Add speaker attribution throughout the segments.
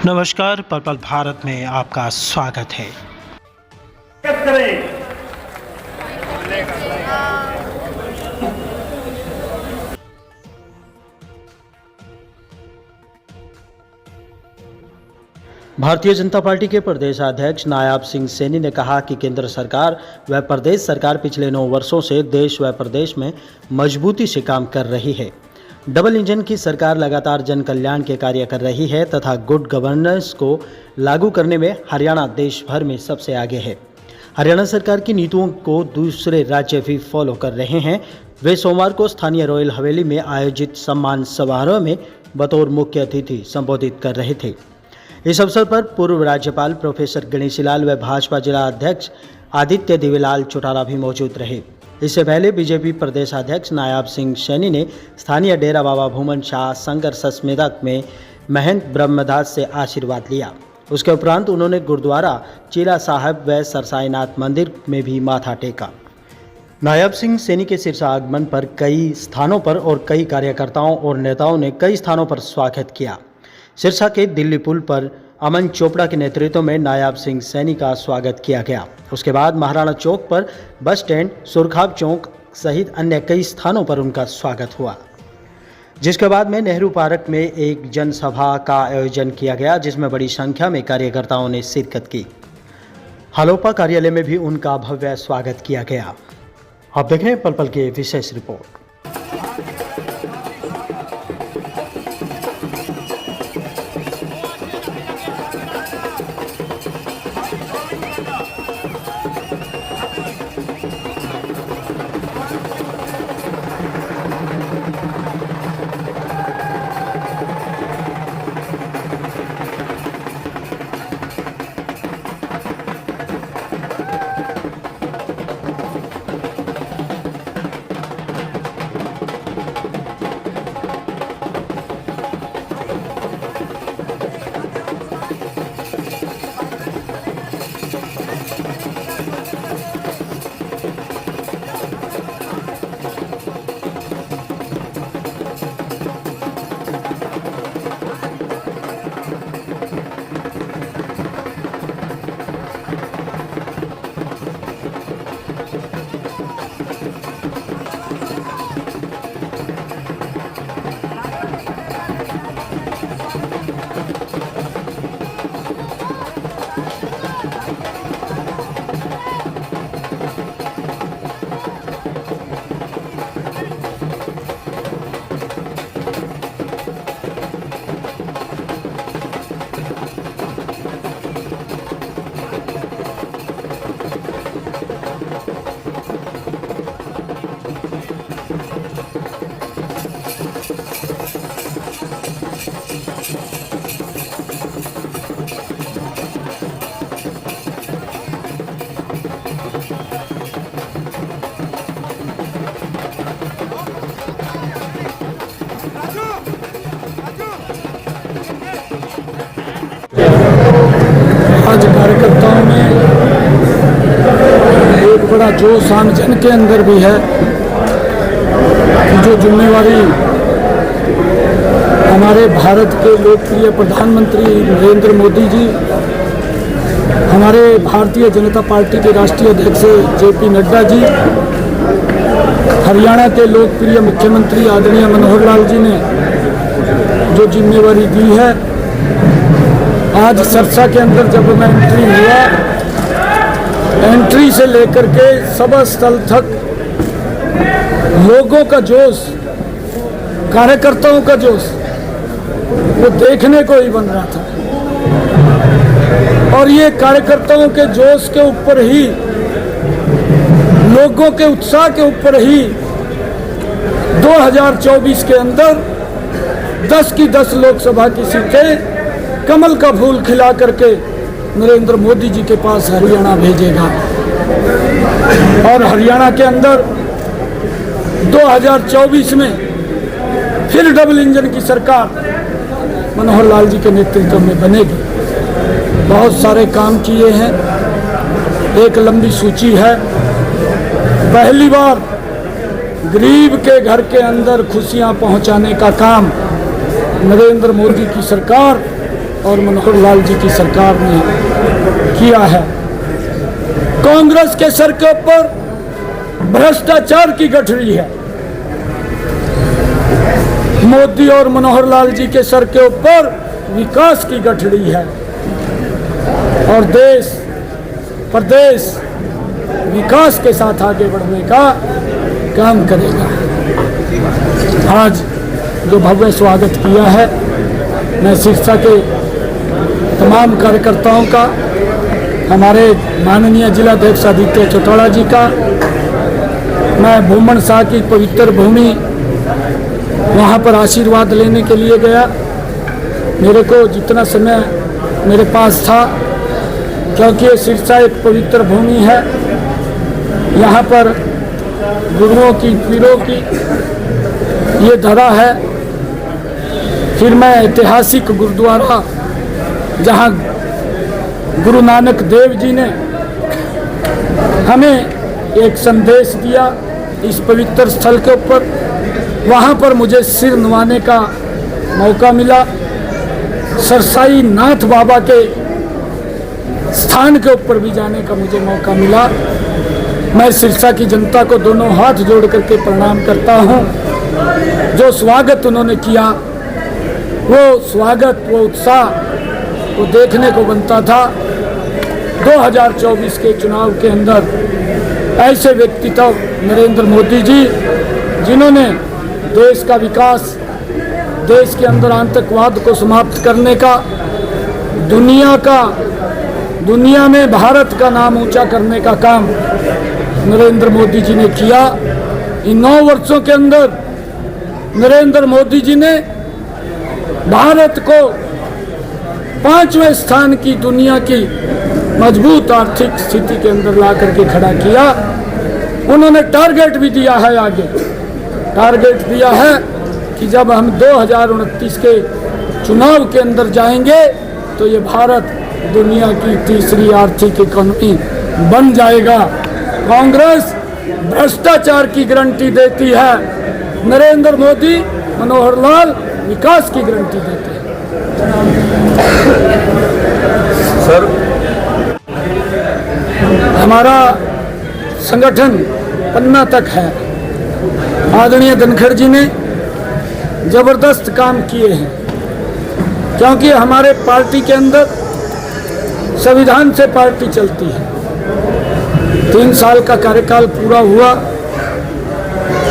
Speaker 1: नमस्कार, पर्पल भारत में आपका स्वागत है। भारतीय जनता पार्टी के प्रदेश अध्यक्ष नायब सिंह सैनी ने कहा कि केंद्र सरकार व प्रदेश सरकार पिछले 9 वर्षों से देश व प्रदेश में मजबूती से काम कर रही है। डबल इंजन की सरकार लगातार जन कल्याण के कार्य कर रही है तथा गुड गवर्नेंस को लागू करने में हरियाणा देश भर में सबसे आगे है। हरियाणा सरकार की नीतियों को दूसरे राज्य भी फॉलो कर रहे हैं। वे सोमवार को स्थानीय रॉयल हवेली में आयोजित सम्मान समारोह में बतौर मुख्य अतिथि संबोधित कर रहे थे। इस अवसर पर पूर्व राज्यपाल प्रोफेसर गणेशीलाल व भाजपा जिला अध्यक्ष आदित्य दिवेलाल चौटाला भी मौजूद रहे। इससे पहले बीजेपी प्रदेश अध्यक्ष नायब सिंह सैनी ने स्थानीय डेरा बाबा भूमन शाह संकर सस्मेदक में महंत ब्रह्मदास से आशीर्वाद लिया। उसके उपरांत उन्होंने गुरुद्वारा चीला साहब व सरसाईनाथ मंदिर में भी माथा टेका। नायब सिंह सैनी के शीर्षागमन पर कई स्थानों पर और कई कार्यकर्ताओं और नेताओं ने कई स्थानों पर स्वागत किया। सिरसा के दिल्ली पुल पर अमन चोपड़ा के नेतृत्व में नायब सिंह सैनी का स्वागत किया गया। उसके बाद महाराणा चौक पर, बस स्टैंड, सुरखाब चौक सहित अन्य कई स्थानों पर उनका स्वागत हुआ, जिसके बाद में नेहरू पार्क में एक जनसभा का आयोजन किया गया, जिसमें बड़ी संख्या में कार्यकर्ताओं ने शिरकत की। हलोपा कार्यालय में भी उनका भव्य स्वागत किया गया। आप देख रहे हैं पल पल की विशेष रिपोर्ट।
Speaker 2: आज कार्यकर्ताओं में एक बड़ा जोश आम जन के अंदर भी है कि जो जिम्मेवारी हमारे भारत के लोकप्रिय प्रधानमंत्री नरेंद्र मोदी जी, हमारे भारतीय जनता पार्टी के राष्ट्रीय अध्यक्ष जेपी नड्डा जी, हरियाणा के लोकप्रिय मुख्यमंत्री आदरणीय मनोहर लाल जी ने जो जिम्मेवारी दी है। आज सिरसा के अंदर जब मैं एंट्री हुआ, एंट्री से लेकर के सभा स्थल तक लोगों का जोश, कार्यकर्ताओं का जोश वो देखने को ही बन रहा था। और ये कार्यकर्ताओं के जोश के ऊपर ही, लोगों के उत्साह के ऊपर ही 2024 के अंदर 10 की 10 लोकसभा की सीटें कमल का फूल खिला करके नरेंद्र मोदी जी के पास हरियाणा भेजेगा। और हरियाणा के अंदर 2024 में फिर डबल इंजन की सरकार मनोहर लाल जी के नेतृत्व में बनेगी। बहुत सारे काम किए हैं, एक लंबी सूची है। पहली बार गरीब के घर के अंदर खुशियां पहुंचाने का काम नरेंद्र मोदी की सरकार और मनोहर लाल जी की सरकार ने किया है। कांग्रेस के सर के ऊपर भ्रष्टाचार की गठरी है, मोदी और मनोहर लाल जी के सर के ऊपर विकास की गठरी है और देश प्रदेश विकास के साथ आगे बढ़ने का काम करेगा। आज जो भव्य स्वागत किया है, मैं सिरसा के तमाम कार्यकर्ताओं का, हमारे माननीय जिलाध्यक्ष आदित्य चौटाला जी का, मैं भूमन शाह की पवित्र भूमि वहाँ पर आशीर्वाद लेने के लिए गया। मेरे को जितना समय मेरे पास था, क्योंकि ये सिरसा एक पवित्र भूमि है, यहाँ पर गुरुओं की पीरों की ये धरा है। फिर मैं ऐतिहासिक गुरुद्वारा जहाँ गुरु नानक देव जी ने हमें एक संदेश दिया, इस पवित्र स्थल के ऊपर, वहाँ पर मुझे सिर नवाने का मौका मिला। सरसाई नाथ बाबा के स्थान के ऊपर भी जाने का मुझे मौका मिला। मैं सिरसा की जनता को दोनों हाथ जोड़ करके प्रणाम करता हूँ। जो स्वागत उन्होंने किया, वो स्वागत, वो उत्साह, वो देखने को बनता था। 2024 के चुनाव के अंदर ऐसे व्यक्तित्व नरेंद्र मोदी जी, जिन्होंने देश का विकास, देश के अंदर आतंकवाद को समाप्त करने का, दुनिया में भारत का नाम ऊंचा करने का काम नरेंद्र मोदी जी ने किया। इन 9 वर्षों के अंदर नरेंद्र मोदी जी ने भारत को 5वें स्थान की दुनिया की मजबूत आर्थिक स्थिति के अंदर ला करके खड़ा किया। उन्होंने टारगेट भी दिया है, आगे टारगेट दिया है कि जब हम 2029 के चुनाव के अंदर जाएंगे तो ये भारत दुनिया की तीसरी आर्थिक इकोनॉमी बन जाएगा। कांग्रेस भ्रष्टाचार की गारंटी देती है, नरेंद्र मोदी, मनोहर लाल विकास की गारंटी देते हैं।
Speaker 3: सर,
Speaker 2: हमारा संगठन पन्ना तक है। आदरणीय धनखड़ जी ने जबरदस्त काम किए हैं, क्योंकि हमारे पार्टी के अंदर संविधान से पार्टी चलती है। 3 साल का कार्यकाल पूरा हुआ।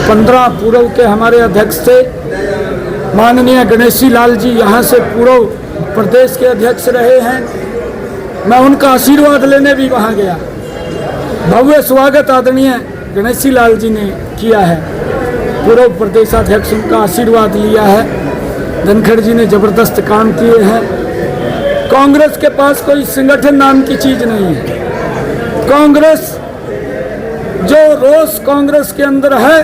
Speaker 2: 15 पूर्व के हमारे अध्यक्ष थे माननीय गणेशी लाल जी, यहाँ से पूर्व प्रदेश के अध्यक्ष रहे हैं। मैं उनका आशीर्वाद लेने भी वहाँ गया। भव्य स्वागत आदरणीय गणेशी लाल जी ने किया है। पूर्व प्रदेशाध्यक्ष उनका आशीर्वाद लिया है। धनखड़ जी ने जबरदस्त काम किए हैं। कांग्रेस के पास कोई संगठन नाम की चीज नहीं है। कांग्रेस, जो रोष कांग्रेस के अंदर है,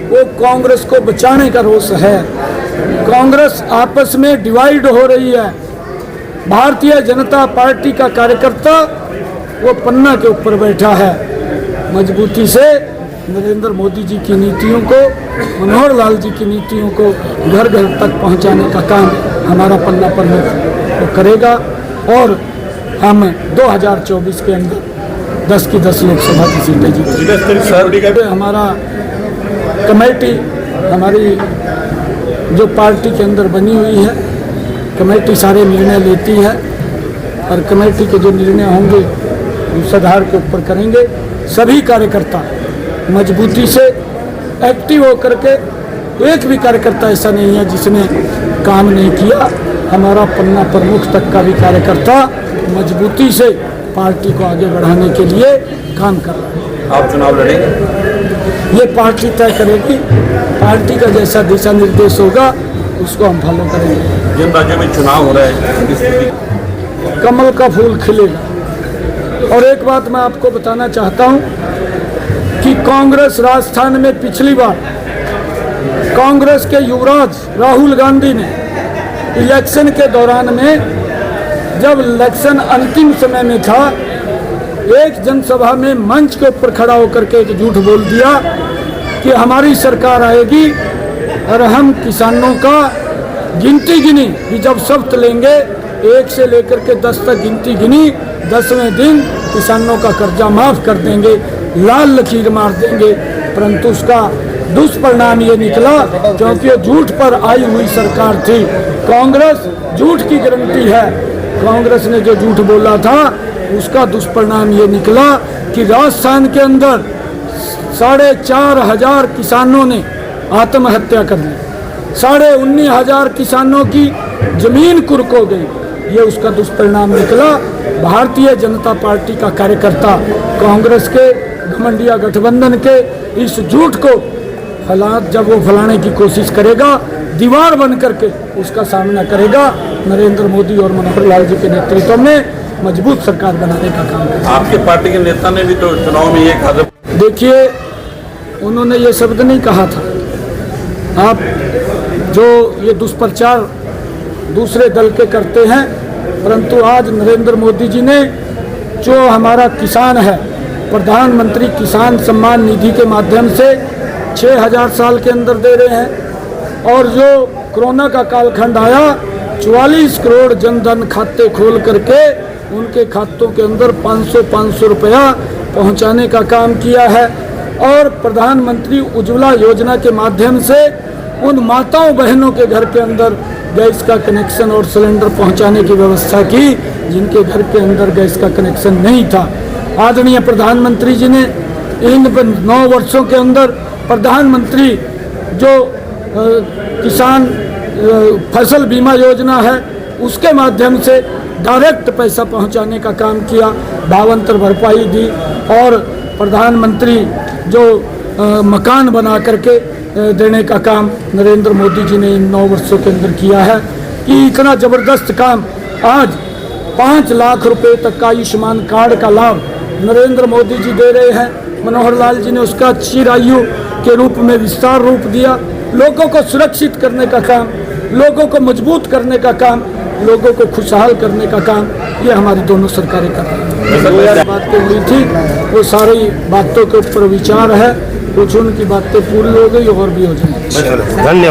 Speaker 2: वो कांग्रेस को बचाने का रोष है। कांग्रेस आपस में डिवाइड हो रही है। भारतीय जनता पार्टी का कार्यकर्ता वो पन्ना के ऊपर बैठा है। मजबूती से नरेंद्र मोदी जी की नीतियों को, मनोहर लाल जी की नीतियों को घर घर तक पहुंचाने का काम हमारा पन्ना प्रमुख वो करेगा। और हम 2024 के अंदर 10 की 10 लोकसभा की सीटें जीतेंगे। हमारा कमेटी, हमारी जो पार्टी के अंदर बनी हुई है, कमेटी सारे निर्णय लेती है और कमेटी के जो निर्णय होंगे उस आधार के ऊपर करेंगे। सभी कार्यकर्ता मजबूती से एक्टिव होकर के, एक भी कार्यकर्ता ऐसा नहीं है जिसने काम नहीं किया। हमारा पन्ना प्रमुख तक का भी कार्यकर्ता मजबूती से पार्टी को आगे बढ़ाने के लिए काम कर रहा है।
Speaker 3: आप चुनाव लड़ेंगे?
Speaker 2: ये पार्टी तय करेगी। पार्टी का जैसा दिशा निर्देश होगा उसको हम फॉलो करेंगे।
Speaker 3: जिन राज्यों में चुनाव हो रहे हैं उनकी स्थिति?
Speaker 2: कमल का फूल खिलेगा। और एक बात मैं आपको बताना चाहता हूं कि कांग्रेस राजस्थान में पिछली बार कांग्रेस के युवराज राहुल गांधी ने इलेक्शन के दौरान में, जब इलेक्शन अंतिम समय में था, एक जनसभा में मंच के ऊपर खड़ा होकर के एक झूठ बोल दिया कि हमारी सरकार आएगी और हम किसानों का गिनती गिनी कि जब शब्द लेंगे 1 से लेकर के 10 तक गिनती गिनी, 10वें दिन किसानों का कर्जा माफ कर देंगे, लाल लकीर मार देंगे। परंतु उसका दुष्परिणाम ये निकला, क्योंकि ये झूठ पर आई हुई सरकार थी। कांग्रेस झूठ की गारंटी है। कांग्रेस ने जो झूठ बोला था उसका दुष्परिणाम ये निकला कि राजस्थान के अंदर 4,500 किसानों ने आत्महत्या कर ली, 19,500 किसानों की जमीन कुर्क हो गई। ये उसका दुष्परिणाम निकला। भारतीय जनता पार्टी का कार्यकर्ता कांग्रेस के घमंडिया गठबंधन के इस झूठ को जब वो फैलाने की कोशिश करेगा, दीवार बन करके उसका सामना करेगा। नरेंद्र मोदी और मनोहर लाल जी के नेतृत्व में मजबूत सरकार बनाने का काम करेगा।
Speaker 3: आपके पार्टी के नेता ने भी तो चुनाव में ये कहा था।
Speaker 2: देखिए, उन्होंने ये शब्द नहीं कहा था। आप जो ये दुष्प्रचार दूसरे दल के करते हैं, परंतु आज नरेंद्र मोदी जी ने जो हमारा किसान है, प्रधानमंत्री किसान सम्मान निधि के माध्यम से 6,000 साल के अंदर दे रहे हैं। और जो कोरोना का कालखंड आया, 44 करोड़ जनधन खाते खोल करके उनके खातों के अंदर 500 रुपया पहुंचाने का काम किया है। और प्रधानमंत्री उज्ज्वला योजना के माध्यम से उन माताओं बहनों के घर के अंदर गैस का कनेक्शन और सिलेंडर पहुंचाने की व्यवस्था की, जिनके घर के अंदर गैस का कनेक्शन नहीं था। आदरणीय प्रधानमंत्री जी ने इन 9 वर्षों के अंदर प्रधानमंत्री जो किसान फसल बीमा योजना है उसके माध्यम से डायरेक्ट पैसा पहुंचाने का काम किया, भावांतर भरपाई दी। और प्रधानमंत्री जो मकान बना करके देने का काम नरेंद्र मोदी जी ने इन 9 वर्षों के अंदर किया है कि इतना ज़बरदस्त काम। आज 5 लाख रुपए तक का आयुष्मान कार्ड का लाभ नरेंद्र मोदी जी दे रहे हैं। मनोहर लाल जी ने उसका चिरायु के रूप में विस्तार रूप दिया। लोगों को सुरक्षित करने का काम, लोगों को मजबूत करने का काम, लोगों को खुशहाल करने का काम, ये हमारी दोनों सरकारें कर रही हैं। 2 बातें हुई थी, वो सारी बातों के ऊपर विचार है। कुछ उनकी बातें पूरी हो गई और भी हो जाएंगी।
Speaker 4: धन्यवाद।